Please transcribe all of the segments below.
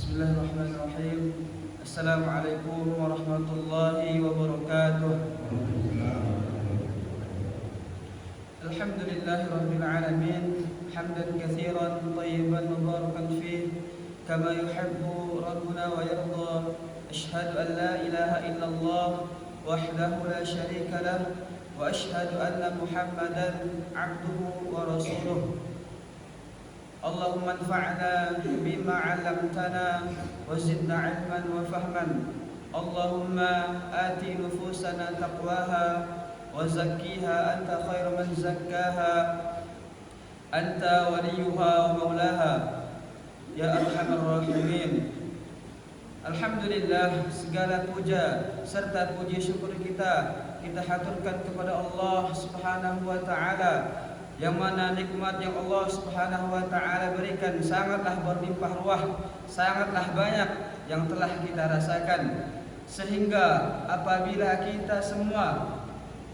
Bismillahirrahmanirrahim. Assalamualaikum warahmatullahi wabarakatuh. Alhamdulillahirabbil alamin, hamdan katsiran thayyiban mubarakan fih, kama yuhibbu rabbuna wa yarda. Asyhadu an la ilaha illallah wahdahu la syarika lah, wa asyhadu anna Muhammadan abduhu wa rasuluh. Allahumma anfa'na bima 'allamtana wa zidna 'ilman wa fahman. Allahumma ati nufusana taqwaha wa zakkiha anta khairu man zakkaha anta waliyuha wa maulaha ya arhamar rahimin. Alhamdulillah, segala puja serta puji syukur kita haturkan kepada Allah Subhanahu wa taala, yang mana nikmat yang Allah Subhanahu wa taala berikan sangatlah berlimpah ruah, sangatlah banyak yang telah kita rasakan, sehingga apabila kita semua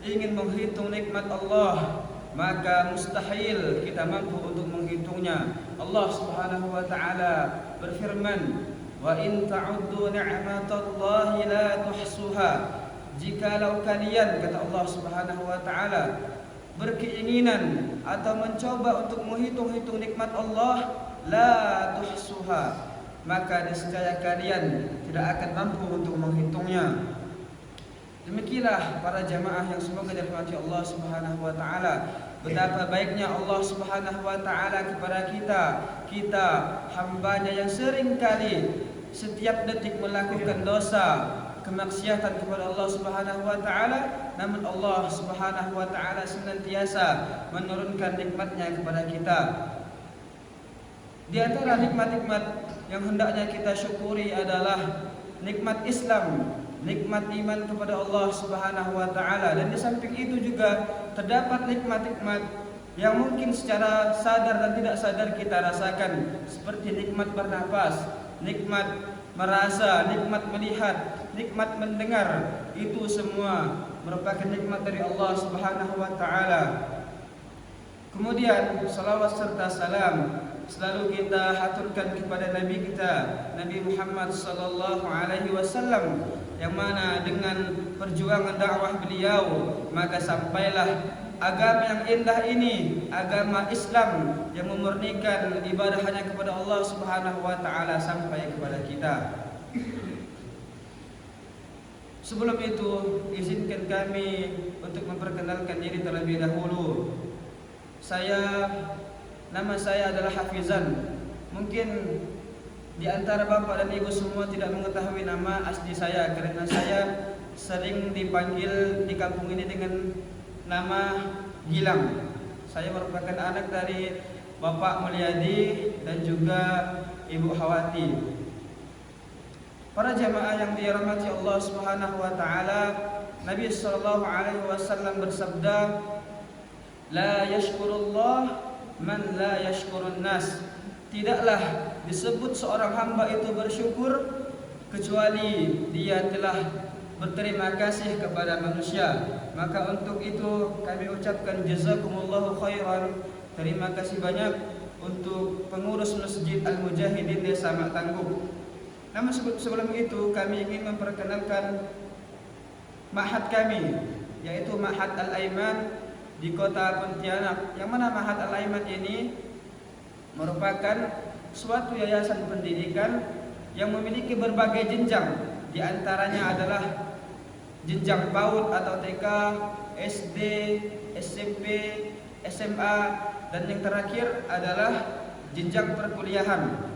ingin menghitung nikmat Allah, maka mustahil kita mampu untuk menghitungnya. Allah Subhanahu wa taala berfirman, "Wa in ta'uddu ni'matallahi la tuhsuha." Jikalau kalian, kata Allah Subhanahu wa taala, berkeinginan atau mencoba untuk menghitung-hitung nikmat Allah, la tuhsuha, maka niscaya kalian tidak akan mampu untuk menghitungnya. Demikianlah para jamaah yang semoga dirahmati Allah Subhanahu wa taala, betapa baiknya Allah Subhanahu wa taala kepada kita hambanya yang sering kali setiap detik melakukan dosa, kemaksiatan kepada Allah Subhanahu wa taala, namun Allah Subhanahu wa taala senantiasa menurunkan nikmatnya kepada kita. Di antara nikmat-nikmat yang hendaknya kita syukuri adalah nikmat Islam, nikmat iman kepada Allah Subhanahu wa taala, dan di samping itu juga terdapat nikmat-nikmat yang mungkin secara sadar dan tidak sadar kita rasakan, seperti nikmat bernapas, nikmat merasa, nikmat melihat, nikmat mendengar. Itu semua merupakan nikmat dari Allah Subhanahu wa taala. Kemudian salawat serta salam selalu kita haturkan kepada Nabi kita, Nabi Muhammad sallallahu alaihi wasallam, yang mana dengan perjuangan dakwah beliau maka sampailah agama yang indah ini, agama Islam yang memurnikan ibadah hanya kepada Allah Subhanahu wa taala, sampai kepada kita. Sebelum itu, izinkan kami untuk memperkenalkan diri terlebih dahulu. Nama saya adalah Hafizan. Mungkin di antara bapak dan ibu semua tidak mengetahui nama asli saya, karena saya sering dipanggil di kampung ini dengan nama Gilang. Saya merupakan anak dari Bapak Mulyadi dan juga Ibu Hawati. Para jamaah yang dirahmati Allah Subhanahu wa taala, Nabi sallallahu alaihi wasallam bersabda, "La yashkurullah man la yashkurun nas." Tidaklah disebut seorang hamba itu bersyukur kecuali dia telah berterima kasih kepada manusia. Maka untuk itu kami ucapkan jazakumullahu khairan. Terima kasih banyak untuk pengurus Masjid Al-Mujahidin Desa Mak Tangguh. Namun sebelum itu kami ingin memperkenalkan ma'had kami, yaitu Ma'had Al-Aiman di Kota Pontianak. Yang mana Ma'had Al-Aiman ini merupakan suatu yayasan pendidikan yang memiliki berbagai jenjang. Di antaranya adalah jenjang PAUD atau TK, SD, SMP, SMA, dan yang terakhir adalah jenjang perkuliahan.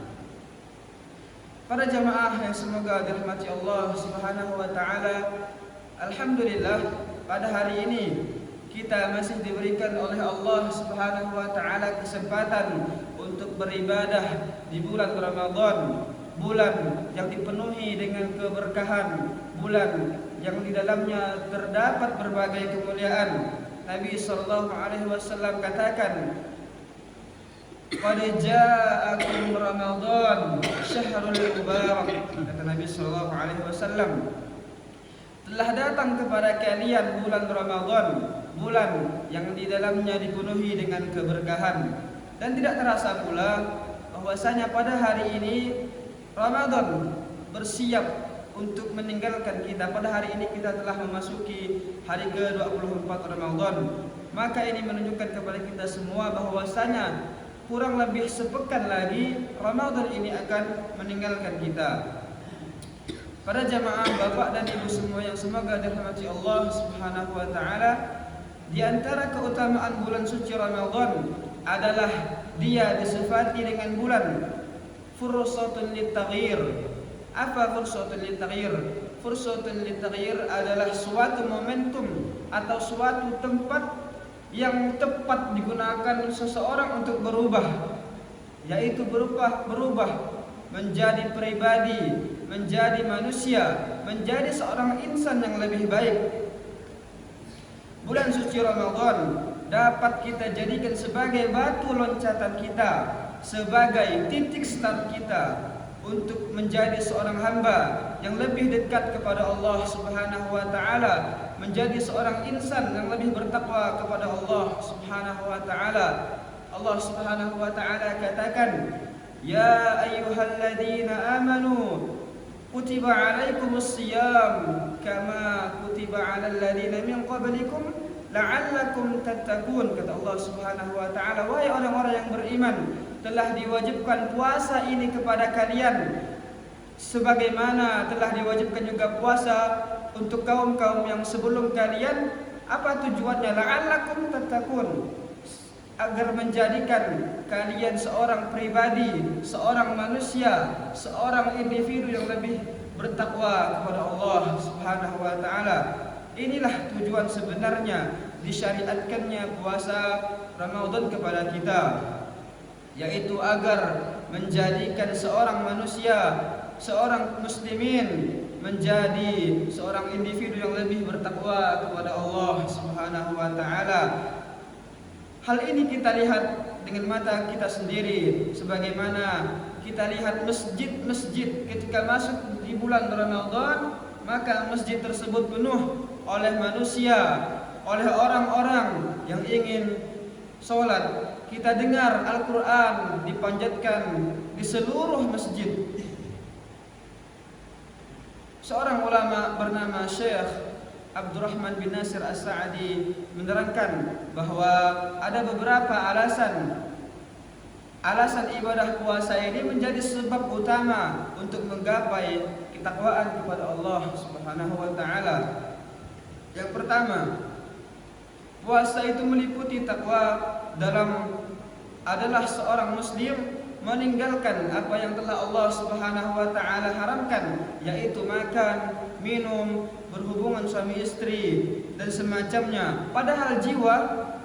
Para jamaah yang semoga dirahmati Allah Subhanahu wa taala, alhamdulillah pada hari ini kita masih diberikan oleh Allah Subhanahu wa taala kesempatan untuk beribadah di bulan Ramadan, bulan yang dipenuhi dengan keberkahan, bulan yang di dalamnya terdapat berbagai kemuliaan. Nabi sallallahu alaihi wasallam katakan, "Qad ja'akum Ramadan syahrul mubarak." Kata Nabi sallallahu alaihi wasallam, telah datang kepada kalian bulan Ramadan, bulan yang di dalamnya dipenuhi dengan keberkahan. Dan tidak terasa pula bahwasanya pada hari ini Ramadan bersiap untuk meninggalkan kita. Pada hari ini kita telah memasuki hari ke-24 Ramadan. Maka ini menunjukkan kepada kita semua bahwasanya kurang lebih sepekan lagi Ramadan ini akan meninggalkan kita. Para jamaah, bapak dan ibu semua yang semoga dirahmati Allah Subhanahu wa taala, di antara keutamaan bulan suci Ramadan adalah dia disifati dengan bulan fursatun litaghyir. Apa fursatun litaghyir? Fursatun litaghyir adalah suatu momentum atau suatu tempat yang tepat digunakan seseorang untuk berubah, yaitu berubah menjadi pribadi, menjadi manusia, menjadi seorang insan yang lebih baik. Bulan suci Ramadan dapat kita jadikan sebagai batu loncatan kita, sebagai titik start kita untuk menjadi seorang hamba yang lebih dekat kepada Allah Subhanahu wa taala, menjadi seorang insan yang lebih bertakwa kepada Allah Subhanahu wa taala. Allah Subhanahu wa taala katakan, "Ya ayyuhalladzina amanu kutiba alaikumus siyam kama kutiba alal ladzina min qablikum la'allakum tattaqun." Kata Allah Subhanahu wa taala, wahai orang-orang yang beriman, telah diwajibkan puasa ini kepada kalian sebagaimana telah diwajibkan juga puasa untuk kaum-kaum yang sebelum kalian. Apa tujuannya? La'allakum tattaqun, agar menjadikan kalian seorang pribadi, seorang manusia, seorang individu yang lebih bertakwa kepada Allah Subhanahu wa taala. Inilah tujuan sebenarnya disyariatkannya puasa Ramadan kepada kita, yaitu agar menjadikan seorang manusia, seorang muslimin menjadi seorang individu yang lebih bertakwa kepada Allah Subhanahu wa taala. Hal ini kita lihat dengan mata kita sendiri, sebagaimana kita lihat masjid-masjid ketika masuk di bulan Ramadan, maka masjid tersebut penuh oleh manusia, oleh orang-orang yang ingin sholat. Kita dengar Al-Quran dipanjatkan di seluruh masjid. Seorang ulama bernama Syekh Abdurrahman bin Nasir As-Sa'di menerangkan bahwa ada beberapa alasan ibadah puasa ini menjadi sebab utama untuk menggapai ketakwaan kepada Allah Subhanahu wa taala. Yang pertama, puasa itu meliputi takwa adalah seorang muslim meninggalkan apa yang telah Allah Subhanahu wa taala haramkan, yaitu makan, minum, berhubungan suami istri dan semacamnya. Padahal jiwa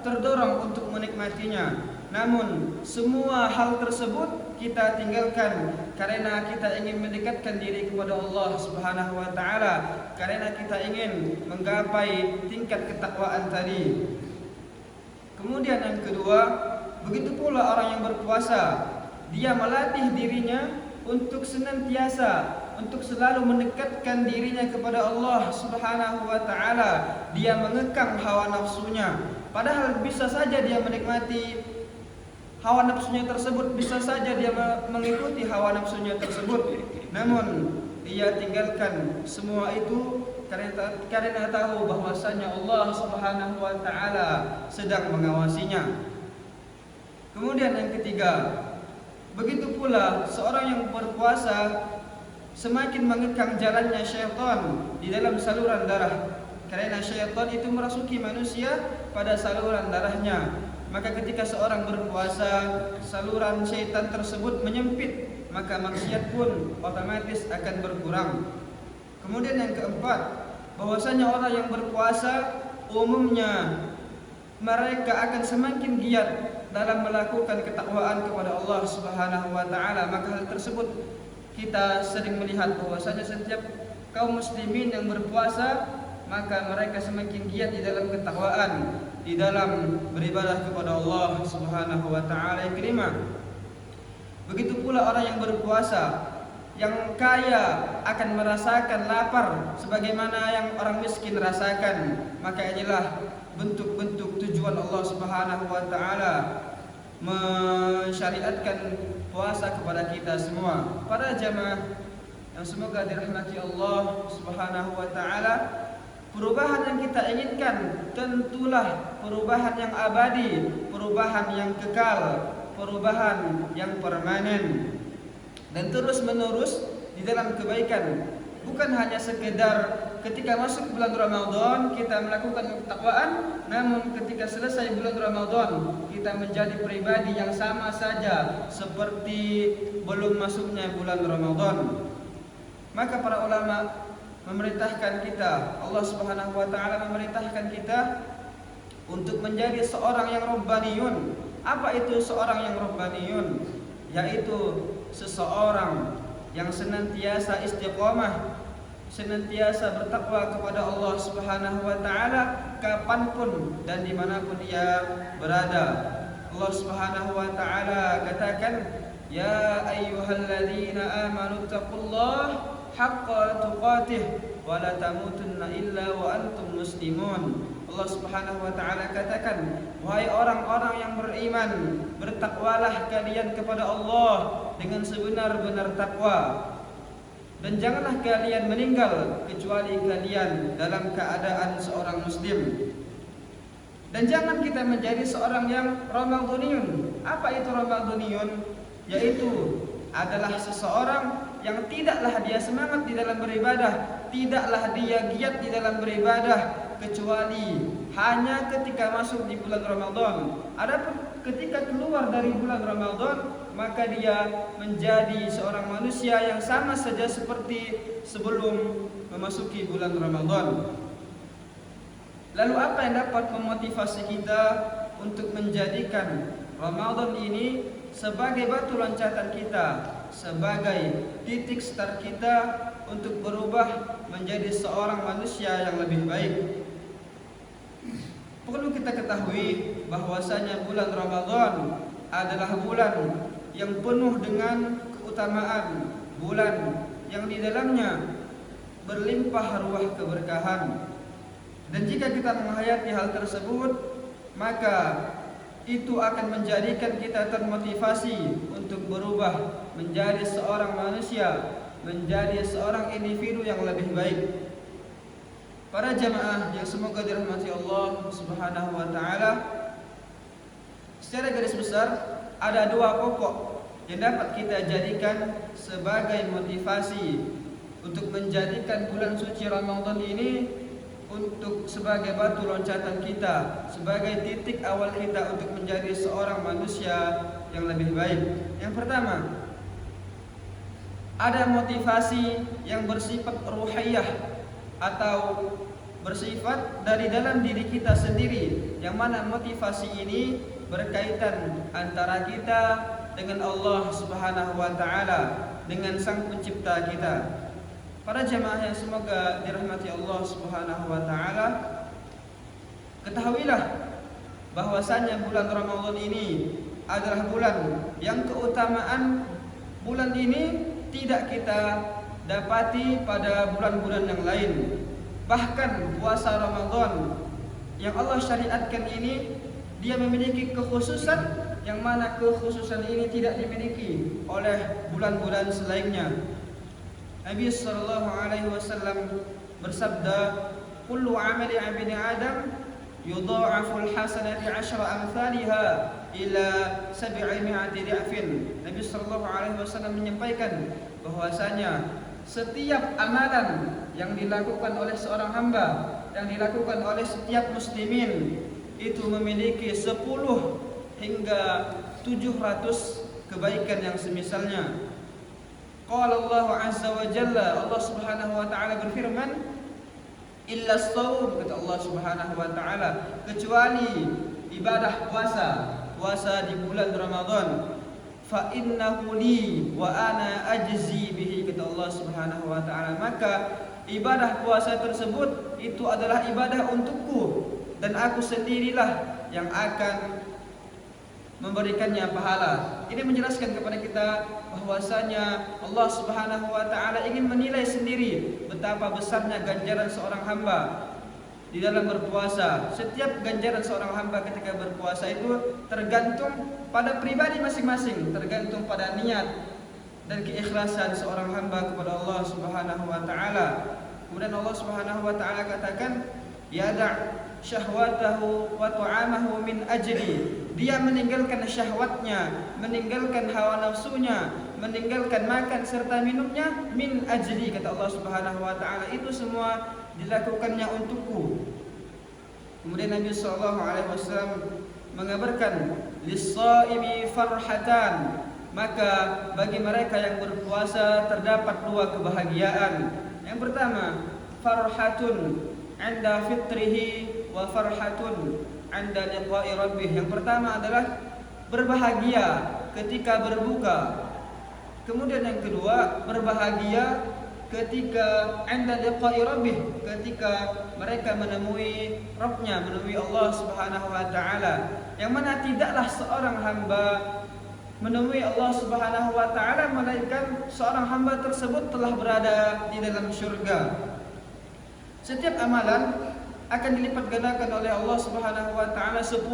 terdorong untuk menikmatinya. Namun semua hal tersebut kita tinggalkan karena kita ingin mendekatkan diri kepada Allah Subhanahu wa taala, karena kita ingin menggapai tingkat ketakwaan tadi. Kemudian yang kedua, begitu pula orang yang berpuasa, dia melatih dirinya untuk senantiasa, untuk selalu mendekatkan dirinya kepada Allah Subhanahu wa taala. Dia mengekang hawa nafsunya. Padahal bisa saja dia menikmati hawa nafsunya tersebut, bisa saja dia mengikuti hawa nafsunya tersebut. Namun ia tinggalkan semua itu karena tahu bahwasanya Allah Subhanahu wa taala sedang mengawasinya. Kemudian yang ketiga, begitu pula seorang yang berpuasa semakin mengekang jalannya syaitan di dalam saluran darah, karena syaitan itu merasuki manusia pada saluran darahnya. Maka ketika seorang berpuasa, saluran syaitan tersebut menyempit, maka maksiat pun otomatis akan berkurang. Kemudian yang keempat, bahwasanya orang yang berpuasa umumnya mereka akan semakin giat dalam melakukan ketakwaan kepada Allah Subhanahu wa taala. Maka hal tersebut kita sering melihat bahwasanya setiap kaum muslimin yang berpuasa, maka mereka semakin giat di dalam ketakwaan, di dalam beribadah kepada Allah Subhanahu wa taala yang kelima. Begitu pula orang yang berpuasa, yang kaya akan merasakan lapar sebagaimana yang orang miskin rasakan. Maka inilah bentuk-bentuk tujuan Allah Subhanahu wa taala mensyariatkan puasa kepada kita semua. Para jamaah yang semoga dirahmati Allah Subhanahu wa taala, perubahan yang kita inginkan tentulah perubahan yang abadi, perubahan yang kekal, perubahan yang permanen dan terus menerus di dalam kebaikan. Bukan hanya sekedar ketika masuk bulan Ramadan kita melakukan ketakwaan, namun ketika selesai bulan Ramadan kita menjadi pribadi yang sama saja seperti belum masuknya bulan Ramadan. Maka para ulama memerintahkan kita, Allah Subhanahu wa taala memerintahkan kita untuk menjadi seorang yang rabbaniyun. Apa itu seorang yang rabbaniyun? Yaitu seseorang yang senantiasa istiqomah, senantiasa bertakwa kepada Allah Subhanahu wa taala kapanpun dan dimanapun ia berada. Allah Subhanahu wa taala katakan, ya ayyuhalladzina amanu taqullaha haqqa tuqatih wa la tamutunna illa wa antum muslimun. Allah Subhanahu wa taala katakan, wahai orang-orang yang beriman, bertakwalah kalian kepada Allah dengan sebenar-benar takwa, dan janganlah kalian meninggal kecuali kalian dalam keadaan seorang muslim. Dan jangan kita menjadi seorang yang ramadhaniyun. Apa itu ramadhaniyun? Yaitu adalah seseorang yang tidaklah dia semangat di dalam beribadah, tidaklah dia giat di dalam beribadah kecuali hanya ketika masuk di bulan Ramadan. Adapun ketika keluar dari bulan Ramadan, maka dia menjadi seorang manusia yang sama saja seperti sebelum memasuki bulan Ramadan. Lalu apa yang dapat memotivasi kita untuk menjadikan Ramadan ini sebagai batu loncatan kita, sebagai titik start kita untuk berubah menjadi seorang manusia yang lebih baik? Perlu kita ketahui bahwasanya bulan Ramadan adalah bulan yang penuh dengan keutamaan, bulan yang di dalamnya berlimpah ruah keberkahan. Dan jika kita menghayati hal tersebut, maka itu akan menjadikan kita termotivasi untuk berubah menjadi seorang manusia, menjadi seorang individu yang lebih baik. Para jamaah yang semoga dirahmati Allah Subhanahu wa taala, secara garis besar ada dua pokok yang dapat kita jadikan sebagai motivasi untuk menjadikan bulan suci Ramadan ini untuk sebagai batu loncatan kita, sebagai titik awal kita untuk menjadi seorang manusia yang lebih baik. Yang pertama, ada motivasi yang bersifat ruhiyah atau bersifat dari dalam diri kita sendiri, yang mana motivasi ini berkaitan antara kita dengan Allah Subhanahu wa taala, dengan Sang Pencipta kita. Para jemaah yang semoga dirahmati Allah Subhanahu wa taala, ketahuilah bahwasanya bulan Ramadan ini adalah bulan yang keutamaan bulan ini tidak kita dapati pada bulan-bulan yang lain. Bahkan puasa Ramadan yang Allah syariatkan ini, dia memiliki kekhususan yang mana kekhususan ini tidak dimiliki oleh bulan-bulan selainnya. Nabi sallallahu alaihi wasallam bersabda, "Kullu 'amali 'ibni Adam yudha'afu al-hasanati 'ashra amsalha ila 700 dha'fin." Nabi sallallahu alaihi wasallam menyampaikan bahwasanya setiap amalan yang dilakukan oleh seorang hamba, yang dilakukan oleh setiap muslimin, itu memiliki 10 hingga 700 kebaikan yang semisalnya. Qala Allah Azza wa Jalla, Allah Subhanahu wa taala berfirman, illa shaum, kata Allah Subhanahu wa taala, kecuali ibadah puasa di bulan Ramadan, fa innahu li wa ana ajzi bihi, kata Allah Subhanahu wa taala, maka ibadah puasa tersebut itu adalah ibadah untukku dan aku sendirilah yang akan memberikannya pahala. Ini menjelaskan kepada kita bahwasanya Allah Subhanahu wa taala ingin menilai sendiri betapa besarnya ganjaran seorang hamba. di dalam berpuasa. Setiap ganjaran seorang hamba ketika berpuasa itu tergantung pada pribadi masing-masing, tergantung pada niat dan keikhlasan seorang hamba kepada Allah Subhanahu wa taala. Kemudian Allah Subhanahu wa taala katakan, "Yada' syahwatahu wa ta'amahu min ajli." Dia meninggalkan syahwatnya, meninggalkan hawa nafsunya, meninggalkan makan serta minumnya min ajli, kata Allah Subhanahu wa taala. Itu semua dilakukannya untukku. Kemudian Nabi sallallahu alaihi wasallam mengabarkan, "Lis-shaimi farhatan." Maka bagi mereka yang berpuasa terdapat dua kebahagiaan. Yang pertama, farhatun 'inda fitrihi wa farhatun 'inda liqa'i rabbih. Yang pertama adalah berbahagia ketika berbuka. Kemudian yang kedua, berbahagia ketika 'inda liqa'i rabbih, ketika mereka menemui Rabbnya, menemui Allah Subhanahu wa taala. Yang mana tidaklah seorang hamba menemui Allah Subhanahu wa taala melainkan seorang hamba tersebut telah berada di dalam syurga. Setiap amalan akan dilipat gandakan oleh Allah Subhanahu wa taala 10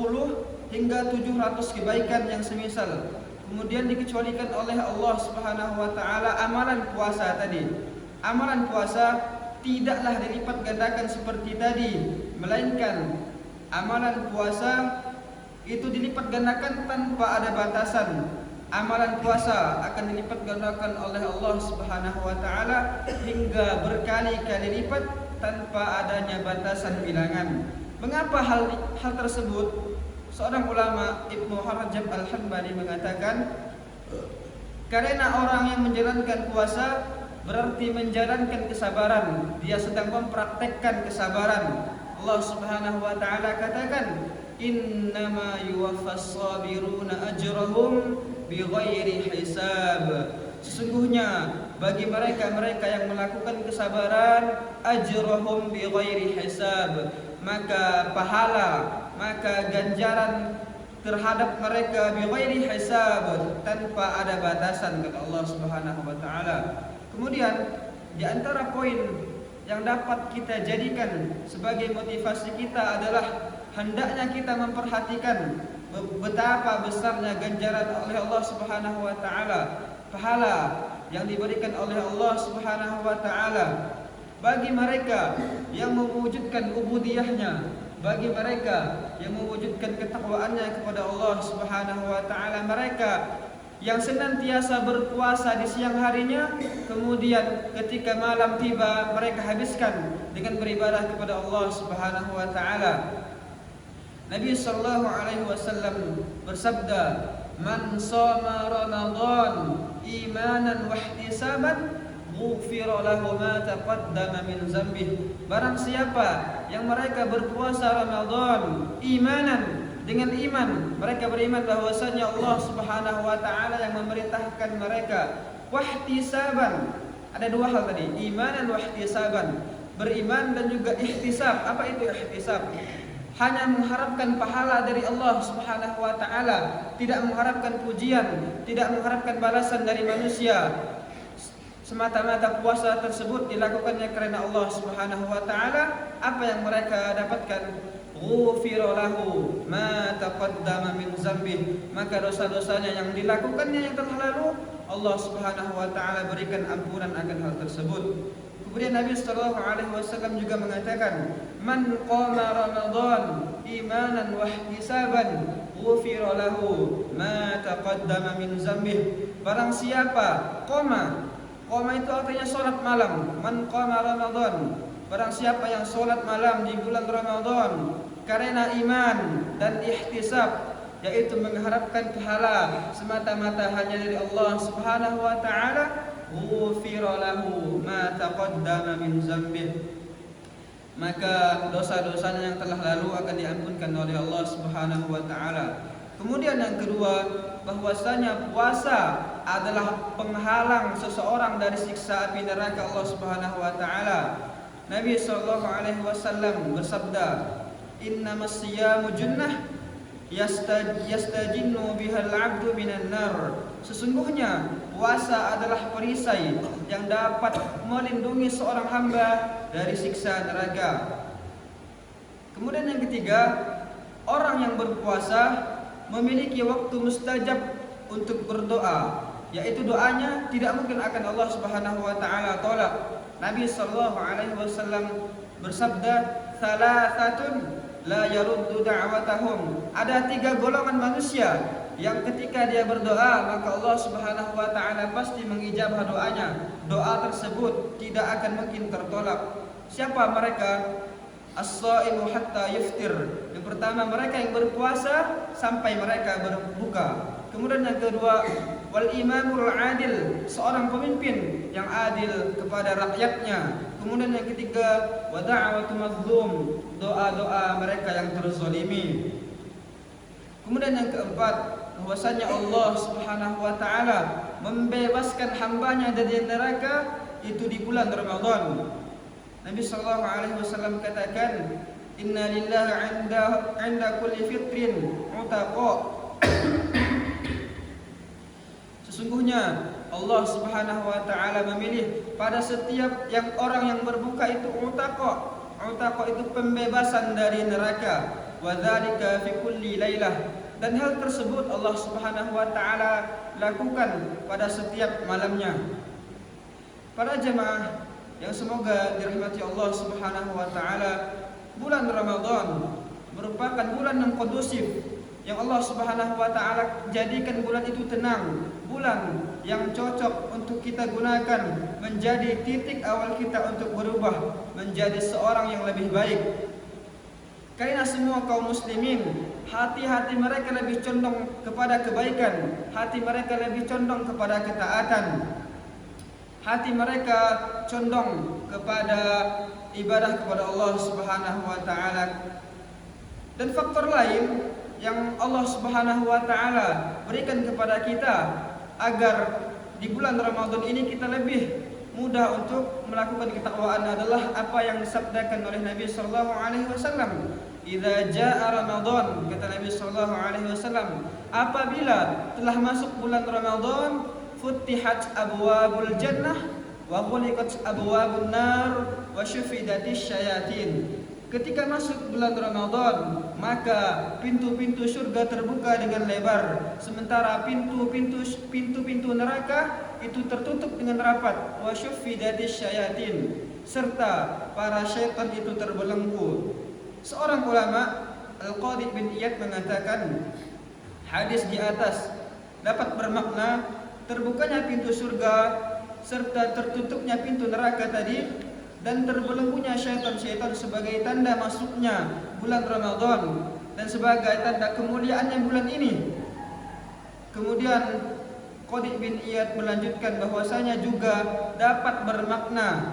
hingga 700 kebaikan yang semisal. Kemudian dikecualikan oleh Allah Subhanahu wa taala amalan puasa tadi. Amalan puasa tidaklah dilipat gandakan seperti tadi, melainkan amalan puasa itu dilipat gandakan tanpa ada batasan. Amalan puasa akan dilipat gandakan oleh Allah Subhanahu wa taala hingga berkali-kali lipat tanpa adanya batasan bilangan. Mengapa hal tersebut? Seorang ulama Ibnu Rajab Al-Hanbali mengatakan, karena orang yang menjalankan puasa berarti menjalankan kesabaran. Dia sedang mempraktekkan kesabaran. Allah Subhanahu wa taala katakan, "Innama yuwaffas sabiruna ajrahum bighairi hisab." Sesungguhnya bagi mereka yang melakukan kesabaran, ajrahum bighairi hisab, maka pahala, maka ganjaran terhadap mereka bighairi hisab, tanpa ada batasan, kata Allah Subhanahu wa taala. Kemudian di antara poin yang dapat kita jadikan sebagai motivasi kita adalah hendaknya kita memperhatikan betapa besarnya ganjaran oleh Allah Subhanahu wa taala, pahala yang diberikan oleh Allah Subhanahu wa taala bagi mereka yang mewujudkan ubudiyahnya, bagi mereka yang mewujudkan ketakwaannya kepada Allah Subhanahu wa taala, mereka yang senantiasa berpuasa di siang harinya, kemudian ketika malam tiba mereka habiskan dengan beribadah kepada Allah Subhanahu wa taala. Nabi sallallahu alaihi wasallam bersabda, "Man shoma Ramadan imanan wa ihtisaban, ghufira lahu ma taqaddama min dzambih." Barang siapa yang mereka berpuasa Ramadan imanan, dengan iman, mereka beriman bahwasanya Allah Subhanahu wa taala yang memerintahkan mereka, wahtisaban. Ada dua hal tadi, iman dan wahtisaban. Beriman dan juga ihtisab. Apa itu ihtisab? Hanya mengharapkan pahala dari Allah Subhanahu wa taala, tidak mengharapkan pujian, tidak mengharapkan balasan dari manusia. Semata-mata puasa tersebut dilakukannya karena Allah Subhanahu wa taala. Apa yang mereka dapatkan? Ghufira lahu ma taqaddama min dzambih, maka dosa-dosanya yang dilakukannya yang telah lalu Allah Subhanahu wa taala berikan ampunan akan hal tersebut. Kemudian Nabi sallallahu alaihi wasallam juga mengatakan, "Man qama Ramadan imanan wa ihtisaban, ghufira lahu ma taqaddama min dzambih." Barang siapa qama itu artinya salat malam. Man qama Ramadan, barang siapa yang salat malam di bulan Ramadan karena iman dan ihtisab, yaitu mengharapkan pahala semata-mata hanya dari Allah Subhanahu wa taala, ghufira lahu ma taqaddama min dzambih, maka dosa-dosanya yang telah lalu akan diampunkan oleh Allah Subhanahu wa taala. Kemudian yang kedua, bahwasanya puasa adalah penghalang seseorang dari siksa api neraka Allah Subhanahu wa taala. Nabi sallallahu alaihi wasallam bersabda, "Innamas siyamu junnah yastajinnu bihal 'abdu minan nar." Sesungguhnya puasa adalah perisai yang dapat melindungi seorang hamba dari siksa neraka. Kemudian yang ketiga, orang yang berpuasa memiliki waktu mustajab untuk berdoa, yaitu doanya tidak mungkin akan Allah Subhanahu wa taala tolak. Nabi sallallahu alaihi wasallam bersabda, "Thalathatun la yaruddu da'watahum." Ada 3 golongan manusia yang ketika dia berdoa maka Allah Subhanahu wa taala pasti mengijabah doanya. Doa tersebut tidak akan mungkin tertolak. Siapa mereka? As-shaimu hatta yuftir. Yang pertama, mereka yang berpuasa sampai mereka berbuka. Kemudian yang kedua, wal imamul adil, seorang pemimpin yang adil kepada rakyatnya. Kemudian yang ketiga, wa da'watu mazlum, doa-doa mereka yang terzalimi. Kemudian yang keempat, bahwasanya Allah Subhanahu wa taala membebaskan hambanya dari neraka itu di bulan Ramadan. Nabi sallallahu alaihi wasallam katakan, "Inna lillahi 'inda kulli fitrin utaqa." Sesungguhnya Allah Subhanahu wa taala memilih pada setiap orang yang berbuka itu utaqa. Utaqa itu pembebasan dari neraka. Wa dzalika fi kulli lailah. Dan hal tersebut Allah Subhanahu wa taala lakukan pada setiap malamnya. Para jemaah yang semoga dirahmati Allah Subhanahu wa taala, bulan Ramadan merupakan bulan yang kondusif yang Allah Subhanahu wa taala jadikan bulan itu tenang, bulan yang cocok untuk kita gunakan menjadi titik awal kita untuk berubah menjadi seorang yang lebih baik. Karena semua kaum muslimin hati-hati mereka lebih condong kepada kebaikan, hati mereka lebih condong kepada ketaatan, hati mereka condong kepada ibadah kepada Allah Subhanahu wa taala. Dan faktor lain yang Allah Subhanahu wa taala berikan kepada kita agar di bulan Ramadan ini kita lebih mudah untuk melakukan ketakwaan adalah apa yang disabdakan oleh Nabi sallallahu alaihi wasallam. Idza jaa Ramadan, kata Nabi sallallahu alaihi wasallam, apabila telah masuk bulan Ramadan, futtihat abwabul jannah wa ghuliqat abwabun nar wa syufidatis syayatin. Ketika masuk bulan Ramadan, maka pintu-pintu surga terbuka dengan lebar, sementara pintu-pintu neraka itu tertutup dengan rapat. Wa syufidatis syayatin, serta para syaitan itu terbelenggu. Seorang ulama, Al-Qadi bin Iyad, mengatakan hadis di atas dapat bermakna terbukanya pintu surga serta tertutupnya pintu neraka tadi dan terbelenggunya syaitan-syaitan sebagai tanda masuknya bulan Ramadan dan sebagai tanda kemuliaannya bulan ini. Kemudian Qadi bin Iyad melanjutkan bahwasanya juga dapat bermakna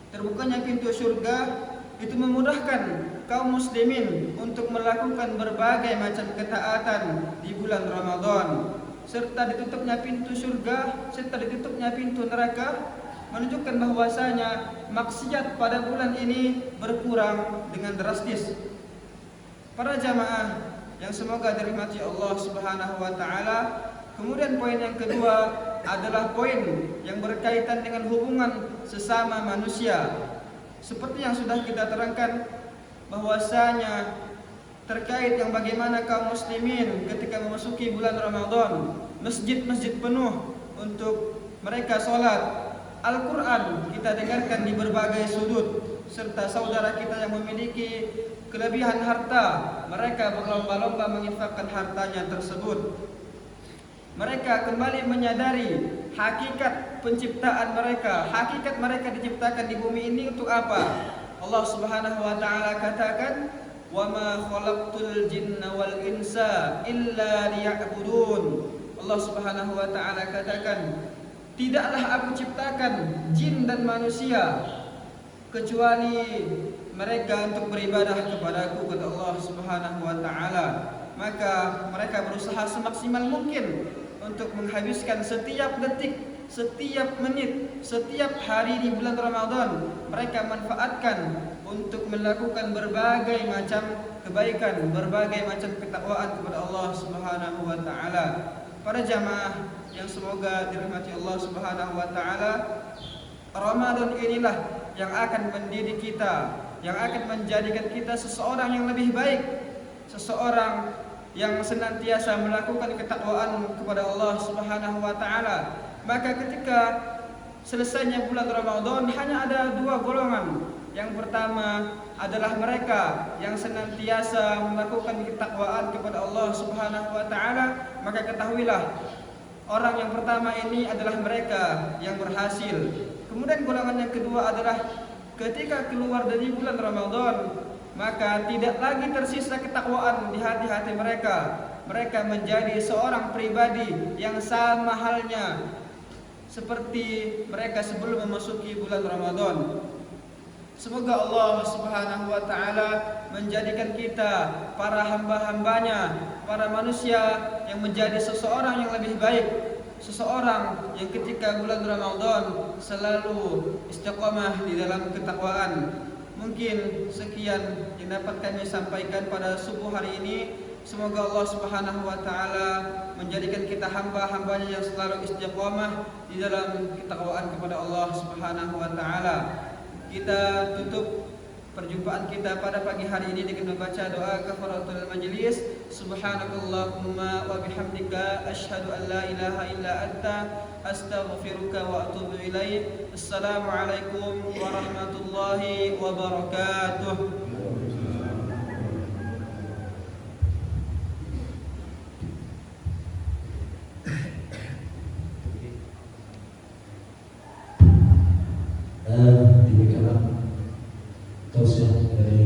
terbukanya pintu surga itu memudahkan kaum muslimin untuk melakukan berbagai macam ketaatan di bulan Ramadan, serta ditutupnya pintu surga serta ditutupnya pintu neraka menunjukkan bahwasanya maksiat pada bulan ini berkurang dengan drastis. Para jamaah yang semoga dirahmati Allah Subhanahu wa taala, kemudian poin yang kedua adalah poin yang berkaitan dengan hubungan sesama manusia. Seperti yang sudah kita terangkan bahwasanya terkait yang bagaimana kaum muslimin ketika memasuki bulan Ramadan, masjid-masjid penuh untuk mereka sholat, Al-Quran kita dengarkan di berbagai sudut, serta saudara kita yang memiliki kelebihan harta, mereka berlomba-lomba menginfakkan hartanya tersebut. Mereka kembali menyadari hakikat penciptaan mereka, hakikat mereka diciptakan di bumi ini untuk apa? Allah Subhanahu wa taala katakan, "Wa ma khalaqtul jinna wal insa illa liya'budun." Allah Subhanahu wa taala katakan, tidaklah aku ciptakan jin dan manusia kecuali mereka untuk beribadah kepadaku, kata Allah Subhanahu wa taala. Maka mereka berusaha semaksimal mungkin untuk menghabiskan setiap detik, setiap menit, setiap hari di bulan Ramadan. Mereka manfaatkan untuk melakukan berbagai macam kebaikan, berbagai macam ketakwaan kepada Allah Subhanahu wa taala. Para jamaah yang semoga dirahmati Allah Subhanahu wa taala, Ramadan inilah yang akan mendidik kita yang akan menjadikan kita seseorang yang lebih baik, seseorang yang senantiasa melakukan ketakwaan kepada Allah Subhanahu wa taala. Maka ketika selesainya bulan Ramadan hanya ada dua golongan. Yang pertama adalah mereka yang senantiasa melakukan ketakwaan kepada Allah Subhanahu wa taala, maka ketahuilah orang yang pertama ini adalah mereka yang berhasil. Kemudian golongan yang kedua adalah ketika keluar dari bulan Ramadan, maka tidak lagi tersisa ketakwaan di hati-hati mereka. Mereka menjadi seorang pribadi yang sama halnya seperti mereka sebelum memasuki bulan Ramadan. Semoga Allah Subhanahu wa taala menjadikan kita para hamba-hambanya, para manusia yang menjadi seseorang yang lebih baik, seseorang yang ketika bulan Ramadan selalu istiqamah di dalam ketakwaan. Mungkin sekian yang dapat kami sampaikan pada subuh hari ini. Semoga Allah Subhanahu wa taala menjadikan kita hamba-hambanya yang selalu istiqamah di dalam ketakwaan kepada Allah Subhanahu wa taala. Kita tutup perjumpaan kita pada pagi hari ini dengan membaca doa kafaratul majlis. Subhanakallahumma wa bihamdika asyhadu an la ilaha illa anta astaghfiruka wa atubu ilaik. Assalamualaikum warahmatullahi wabarakatuh. Demikianlah tausiah dari